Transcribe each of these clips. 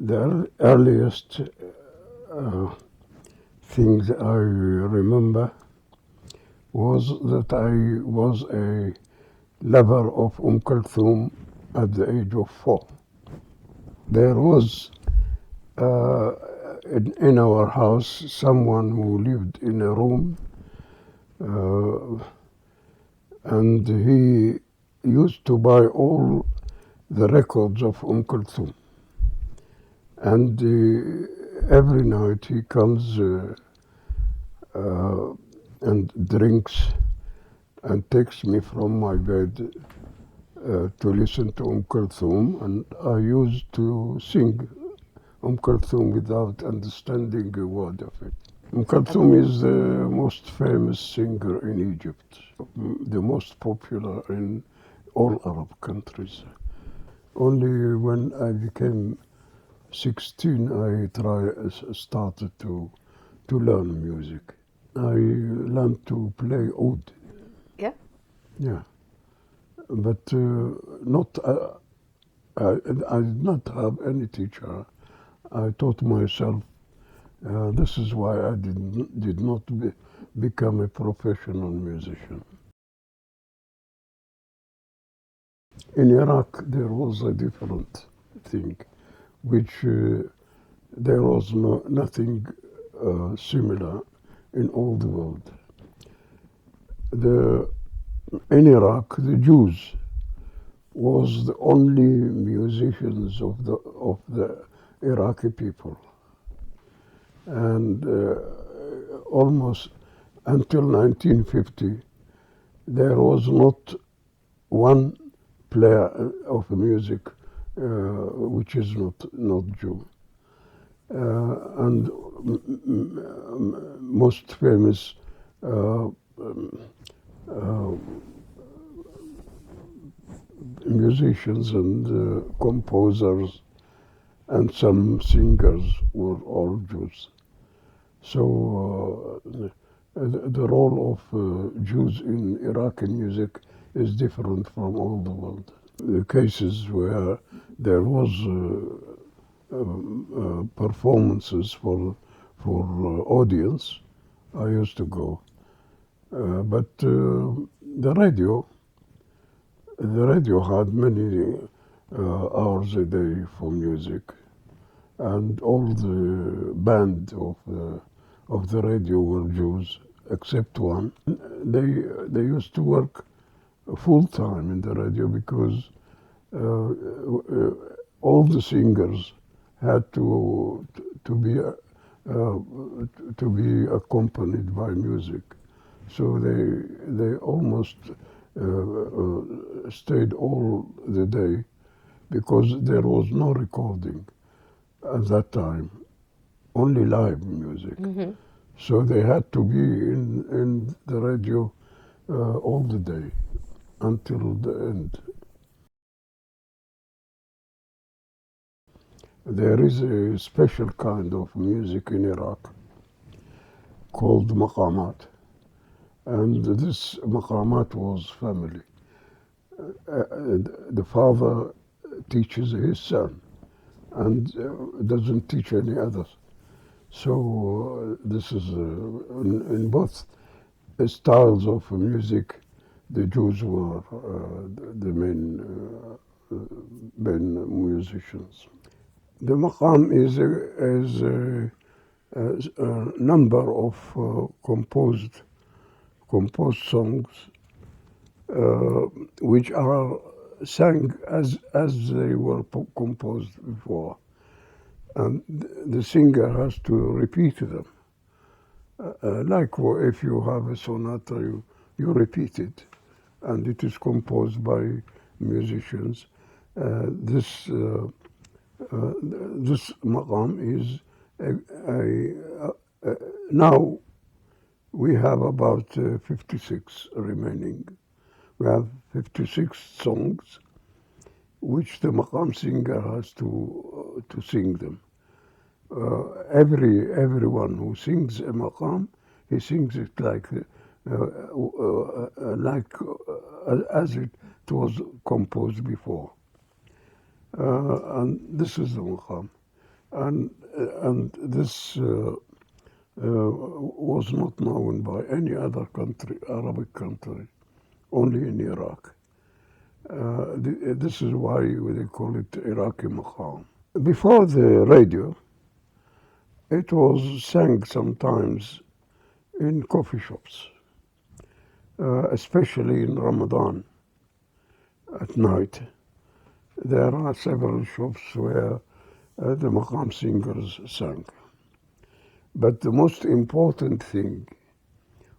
The earliest things I remember was that I was a lover of Kulthum at the age of 4. There was in our house someone who lived in a room, and he used to buy all the records of Kulthum. And every night he comes and drinks and takes me from my bed to listen to Kulthum, and I used to sing Kulthum without understanding a word of it. Kulthum is the most famous singer in Egypt, the most popular in all Arab countries. Only when I became 16, I started to learn music. I learned to play oud. Yeah? Yeah. But not. I did not have any teacher. I taught myself. This is why I did not become a professional musician. In Iraq, there was a different thing, which there was nothing similar in all the world. In Iraq, the Jews was the only musicians of the Iraqi people, and almost until 1950, there was not one player of music which is not Jew. And most famous musicians and composers and some singers were all Jews. So the role of Jews in Iraqi music is different from all the world. The cases where there was performances for audience, I used to go. But the radio had many hours a day for music, and all the band of the radio were Jews, except one. They used to work full time in the radio because all the singers had to be accompanied by music, so they almost stayed all the day because there was no recording at that time, only live music. Mm-hmm. So they had to be in the radio all the day until the end. There is a special kind of music in Iraq called maqamat, and this maqamat was family. The father teaches his son and doesn't teach any others. So this is in both styles of music, the Jews were the main musicians. The maqam is a number of composed songs which are sang as they were composed before, and the singer has to repeat them. Like if you have a sonata, you repeat it, and it is composed by musicians. This maqam is now we have about 56 remaining. We have 56 songs which the maqam singer has to sing them. Everyone who sings a maqam, he sings it like as it was composed before. And this is the maqam. And this was not known by any other country, Arabic country, only in Iraq. This is why they call it Iraqi maqam. Before the radio, it was sang sometimes in coffee shops, especially in Ramadan at night. There are several shops where the maqam singers sang. But the most important thing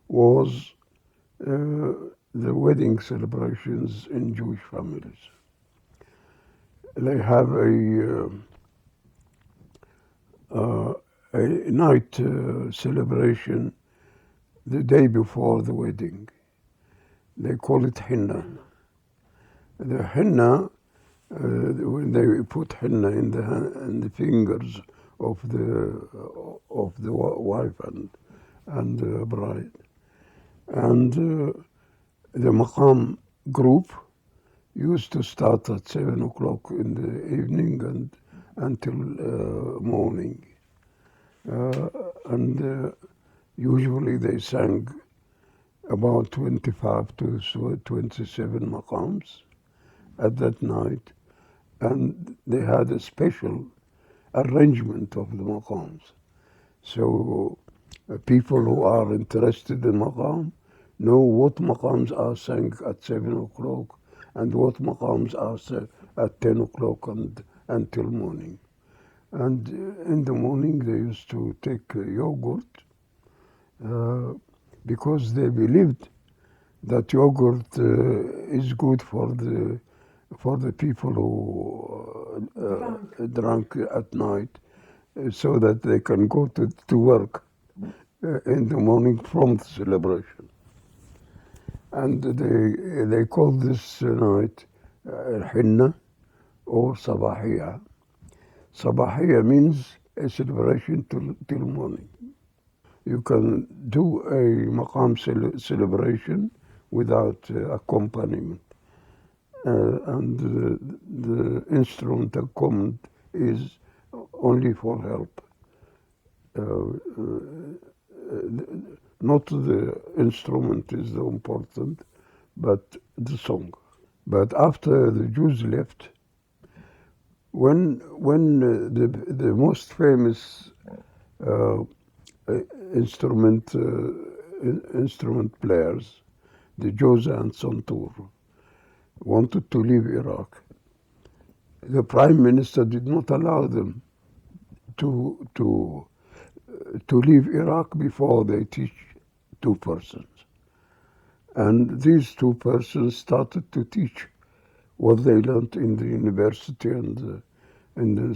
was the wedding celebrations in Jewish families. They have a night celebration the day before the wedding. They call it henna. The henna, when they put henna in the fingers of the wife and the bride, and the maqam group used to start at 7 o'clock in the evening and until morning, and usually they sang about 25 to 27 maqams at that night, and they had a special arrangement of the maqams. So people who are interested in maqam know what maqams are sang at 7 o'clock and what maqams are sang at 10 o'clock and until morning. And in the morning they used to take yogurt because they believed that yogurt is good for the people who drank at night, so that they can go to work in the morning from the celebration. And they call this night Hinna or Sabahiyya. Sabahiyya means a celebration till morning. You can do a maqam celebration without accompaniment. And the instrument accompaniment is only for help. Not the instrument is the important, but the song. But after the Jews left, when the most famous instrument players, the Joza and Santur, wanted to leave Iraq, the prime minister did not allow them to leave Iraq before they teach 2 persons. And these 2 persons started to teach what they learned in the university and in the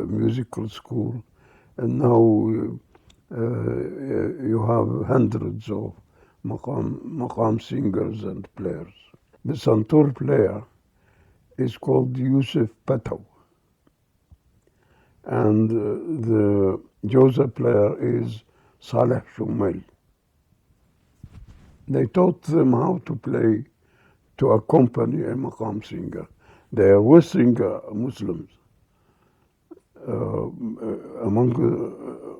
musical school. And now you have hundreds of maqam singers and players. The santur player is called Yusuf Pataw, and the Joza player is Saleh Shumail. They taught them how to play, to accompany a maqam singer. They are Western Muslims among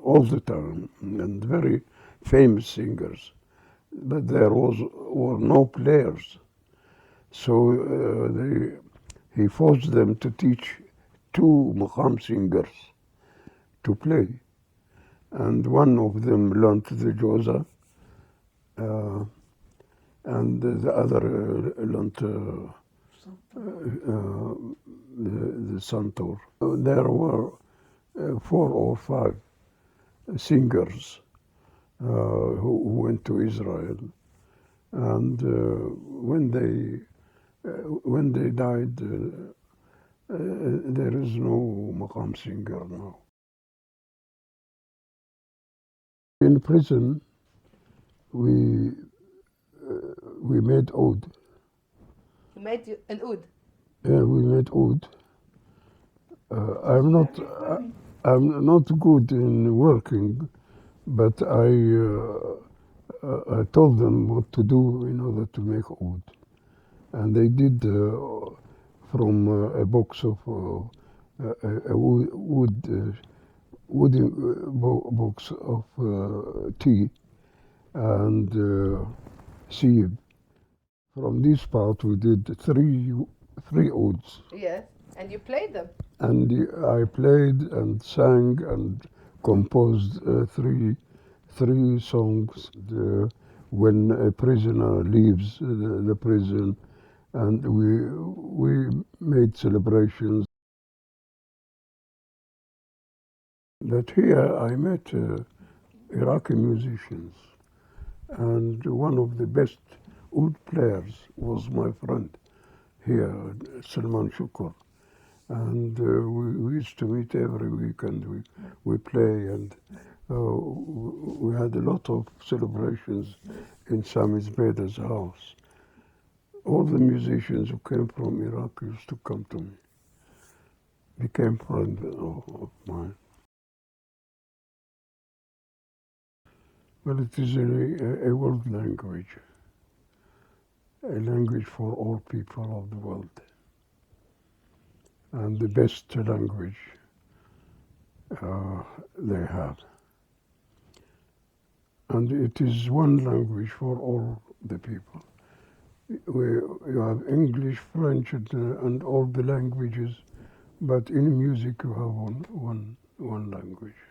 all the time, and very famous singers. But there were no players. So he forced them to teach 2 maqam singers to play. And one of them learned the Joza, and the other learned the Santor. There were 4 or 5 singers who went to Israel, and when they died, there is no maqam singer now. In prison, we made oud. You made an oud. Yeah, we made oud. I'm not good in working, but I told them what to do in order to make oud, and they did from a box of a wooden box of tea and sieve. From this part, we did three ouds. Yes, and you played them. And I played and sang and composed three songs. When a prisoner leaves the prison, and we made celebrations. But here I met Iraqi musicians, and one of the best oud players was my friend here, Salman Shukur. And we used to meet every weekend. We play, and we had a lot of celebrations in Sami Zbeda's house. All the musicians who came from Iraq used to come to me, became friends of mine. Well, it is a world language, a language for all people of the world, and the best language they have. And it is one language for all the people. You have English, French, and all the languages, but in music you have one language.